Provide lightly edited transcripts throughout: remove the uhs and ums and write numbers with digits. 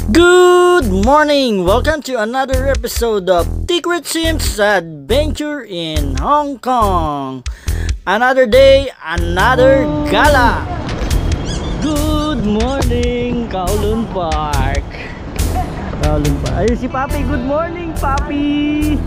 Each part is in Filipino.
Good morning! Welcome to another episode of Secret Sims Adventure in Hong Kong. Another day, another gala. Good morning, Kowloon Park. Kowloon Park. Ayun si Papi. Good morning, Papi.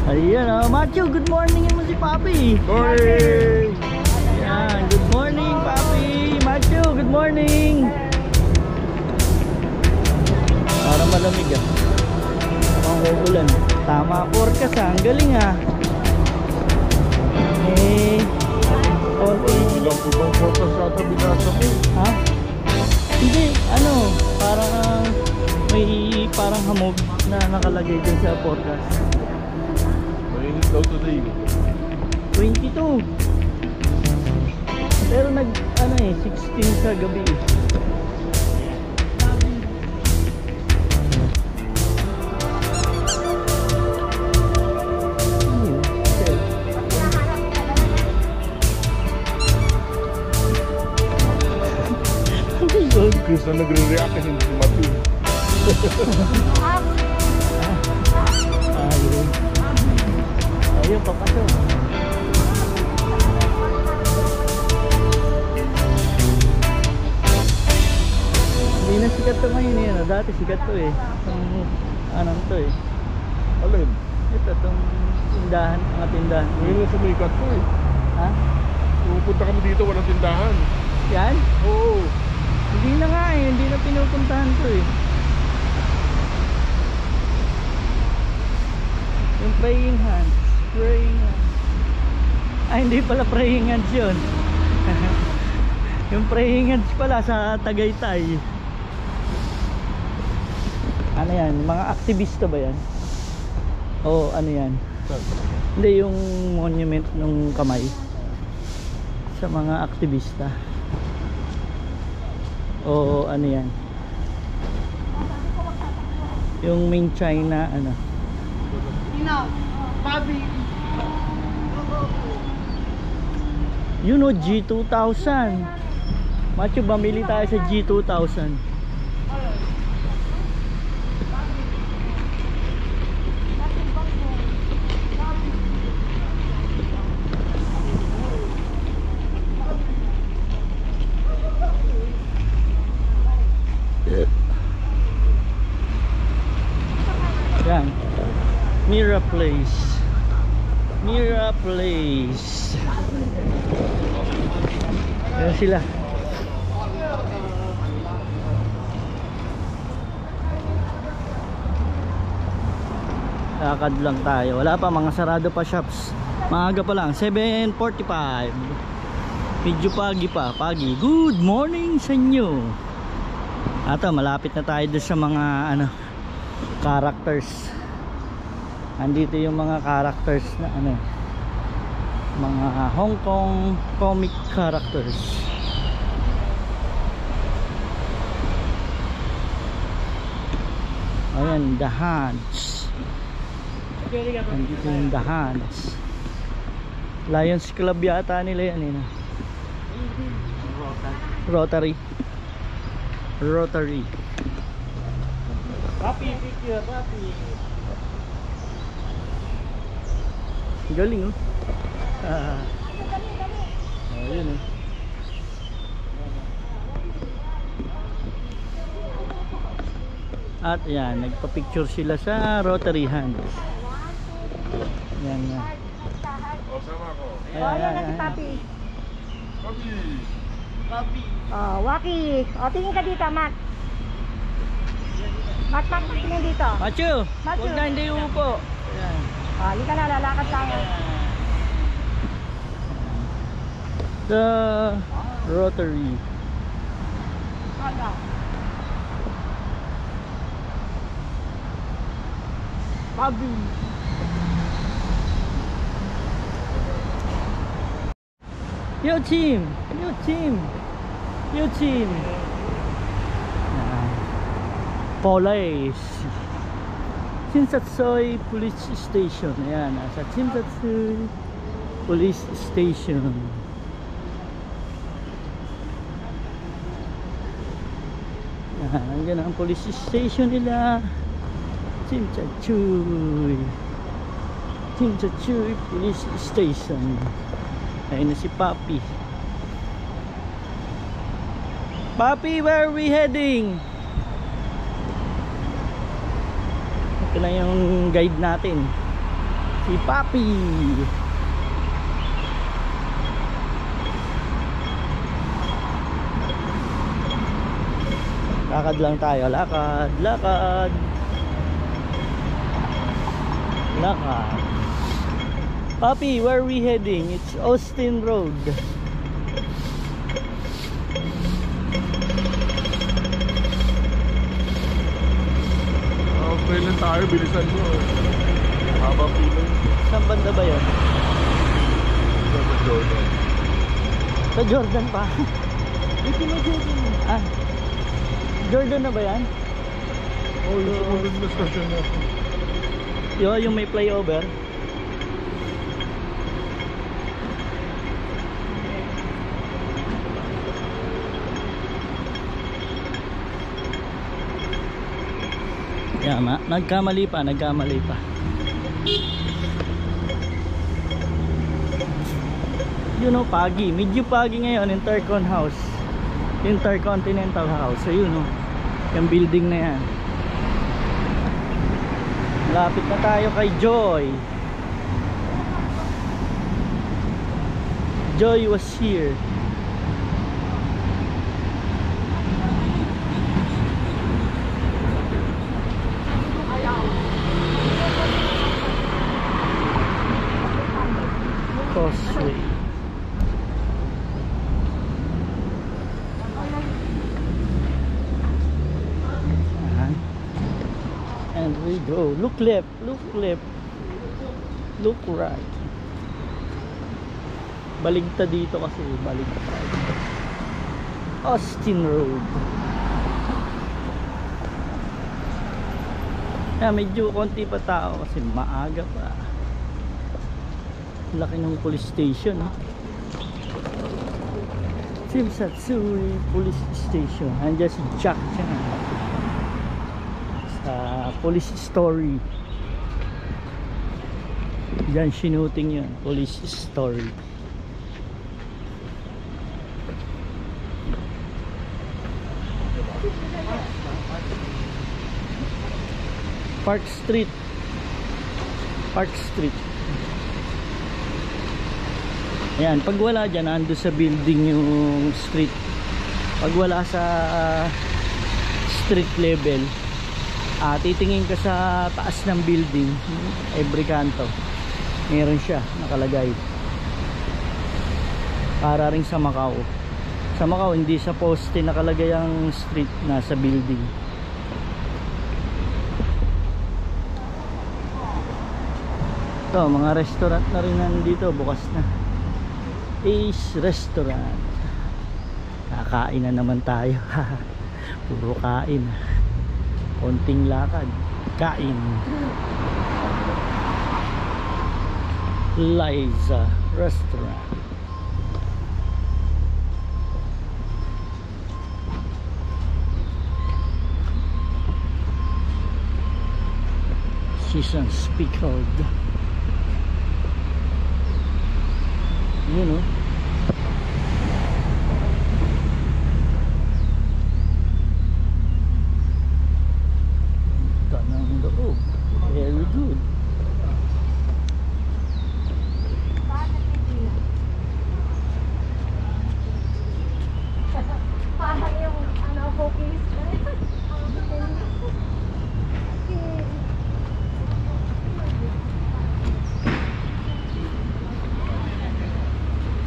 Ayan Matthew, good morning mo si Papi. Morning! Ayan, good morning, Papi. Matthew, good morning. Para malamig ang uulan. Tama forecast ang galing Ilang po bang photos sa ito binasa mo? Ha? Hindi, parang hamog na nakalagay din sa forecast. Mainit daw today. 22. Pero 16 sa gabi. Chris na nagre-react kasi hindi Matthew. Ayun, papasok. Hindi na sikat to ngayon dati sikat to to Alin? ito tong tindahan, mga tindahan. Ngayon lang sumikat ko Ha? Pupunta kami dito, walang tindahan. Yan? Oo. Hindi na nga hindi na pinupuntahan ko Yung praying hands. Hindi pala praying hands yun. Yung praying hands pala sa Tagaytay. Ano yan? Mga aktivista ba yan? O ano yan? Hindi, yung monument ng kamay sa mga aktivista. O ano yan? Yung main China Bobby! You know G2000. Macho, bamili tayo sa G2000. Yan. Mira Place. Ayan sila. Lakad lang tayo. Wala pa, mga sarado pa shops. Maaga pa lang, 7:45. Medyo pagi. Good morning sa inyo. Ato, malapit na tayo doon sa mga characters. Andito yung mga characters na mga Hong Kong comic characters. Ayan, The Hands. Andito yung The Hands. Lions Club yata nila yan Rotary. Papi, picture, Papi. Galing ayun At yan, nagpa-picture sila sa Rotary Hands. Yan. Sama ko. Yan na si Papi. Papi! Waki. Tingin ka dito, Matt. Matt, tingin dito. Machu, huwag na hindi upo. Yan. Halika na, lalakad tayo. The Rotary. Papi. Yo team. Police. Chinsatsoy Police Station. Ayan, nasa Chinsatsoy Police Station. Nandiyan ang police station nila. Chimchachuy. Chimchachuy Police Station. Ayun na si Papi. Papi, where are we heading? Ito na yung guide natin. Si Papi. Lakad lang tayo. Lakad. Lakad. Lakad. Papi, where are we heading? It's Austin Road. Okay lang tayo, bilisan mo. Haba pila. Saan banda ba yun? Sa Jordan. Sa Jordan pa. Dito na Jordan. Ah, Jordan na ba yan? Oh, yung sumunod na station na. Yung may flyover. Yama, nagkamali pa. You know, pagi. Medyo pagi ngayon, Intercontinental House. So yun, yung building na yan. Lapit na tayo kay Joy. Joy was here. Causeway. And we go. Look left, look right. Baligtad dito kasi, baligtad. Austin Road. Medyo konti pa tao kasi maaga pa. Laki ng police station, Chimchachuy Police Station. Andiyan si Jack dyan sa police story. Diyan sinuting yun, police story. Park Street. Ayan, pag wala dyan, ando sa building yung street. Pag wala sa street level, titingin ka sa taas ng building, every kanto meron siya nakalagay. Para rin sa Macau. Sa Macau, hindi sa poste nakalagay ang street, nasa building. Ito, mga restaurant na rin nandito, bukas na. Ace Restaurant. Kakain na naman tayo. Puro kain. Konting lakad. Kain. Liza Restaurant. Seasons pickled. Yun, tanang loob. Very good. Parang yung cookies.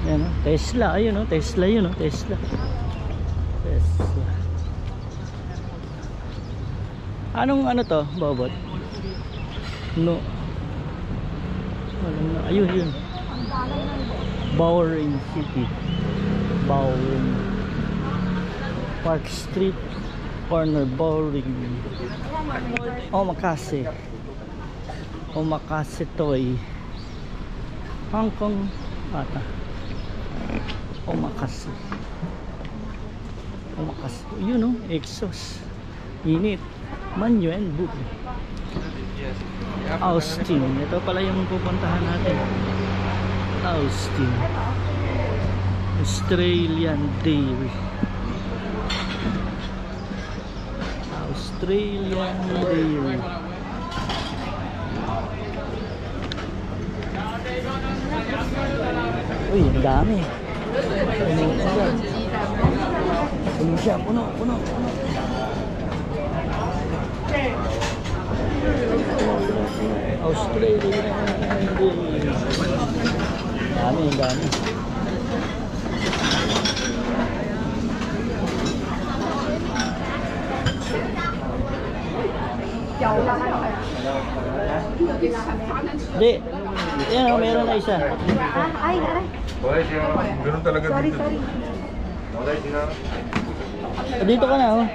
Yan, Tesla, ayun, Tesla yun, Tesla. Anong to, Bobot? No. Ayun. Bowring City. Bowring. Park Street, corner Bowring. Omakase. Omakase Toy. Hong Kong ata. Omakase. Yun, exhaust. Init. Manuel. Austin. Ito pala yung pupuntahan natin. Austin. Australian Dairy. Australian Dairy. Uy, ang dami. Puno siya. Puno. Australian Dairy. Dami. Hindi. Yan, meron na isa. Ay. Ganun talaga Sorry. Dito ka na, oh.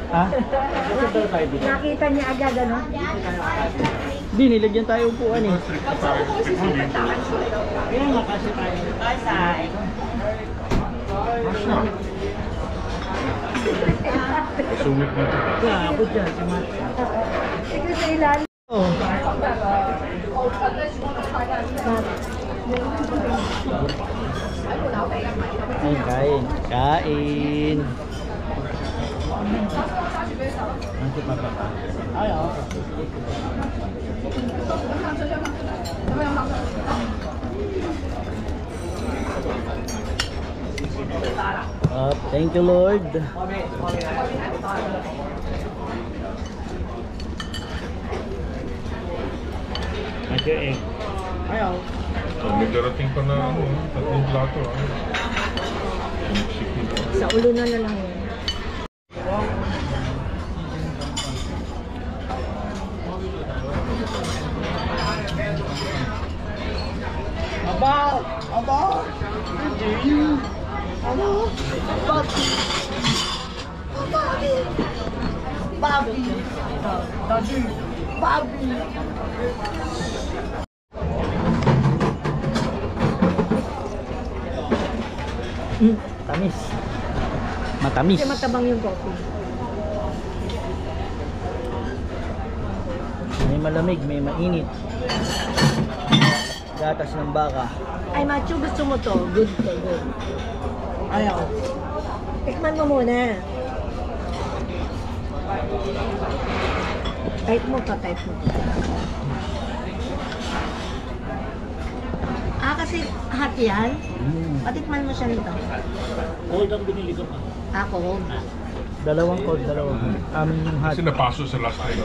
Ha? Nakita niya agad, ano? Hindi, nilagyan tayo upuan eh. Yan, makasya tayo. Sumit na ito. Ako dyan. Ikaw sa ilan. Oh. Kain. Ay, oh. Thank you, Lord. Ayaw. So, may darating pa na ano, 3 plato. Sa ulo na lang yun. Aba. Bobby. Tamis. Matamis. Kasi matabang yung coffee. May malamig, may mainit. Gatas ng baka. Ay, Machu, gusto mo to? Good. Ayaw. Tikman mo muna. Type mo. Kasi hot yan. Patikman mo siya nito. Cold ang binili ko pa. Cold. Dalawang cold. Amin yung hot. Kasi napaso sa last time.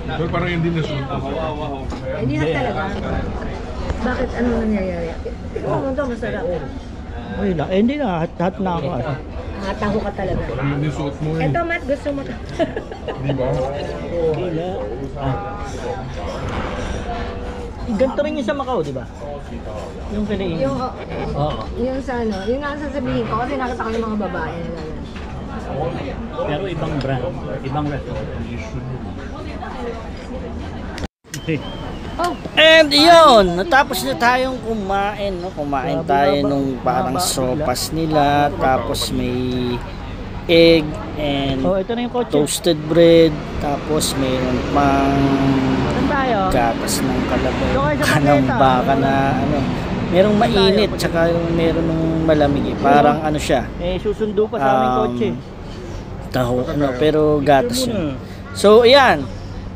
Pero parang hindi nasuot. Hindi hot talaga. Bakit ano nangyayari? Tingnan mo ito, masarap. Ay, hindi na. Hot na ako. Taho ka talaga. Parang hindi suot mo eh. Ito, Matt, gusto mo to. Di ba? Ganito rin yung sa Macau, di ba? Yung kinain. Yung sa ano, yung nga sasabihin ko kasi nakita ko yung mga babae na gano'n. Pero ibang brand, ibang restaurant. And yun, natapos na tayong kumain, no? Kumain tayo nung parang sopas nila, tapos may egg and ito na yung toasted bread, tapos mayroon pang gatas ng kalabaw, ng baka na ano, merong mainit, tsaka meron ng malamig, parang ano siya, susundo pa sa aming kotse, taho, no, pero gatas yun. So ayan,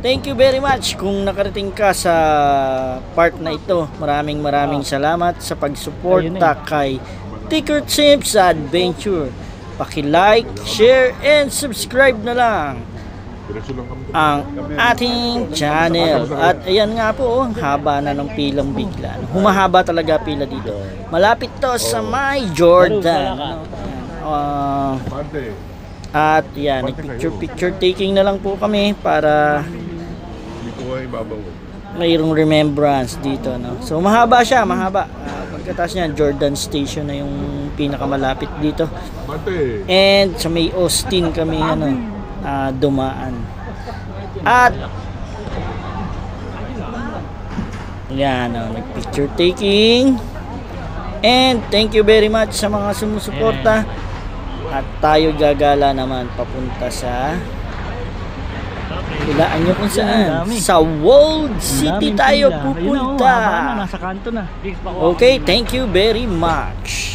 thank you very much kung nakarating ka sa part na ito. Maraming salamat sa pagsuporta kay Ticket Simps Adventure. Paki-like, share, and subscribe na lang ang ating channel. At ayan nga po, ang haba na ng pilang bigla. Humahaba talaga pila dito. Malapit to sa may Jordan. At yan, picture taking na lang po kami para mayroong remembrance dito, no? So mahaba siya, pagkatapos niya Jordan Station na yung pinakamalapit dito. And sa may Austin kami dumaan. At yan, nag-picture taking. And thank you very much sa mga sumusuporta. At tayo gagala naman papunta sa hulaan nyo kung saan. Sa World City tayo pupunta. Nasa kanto na. Okay, thank you very much.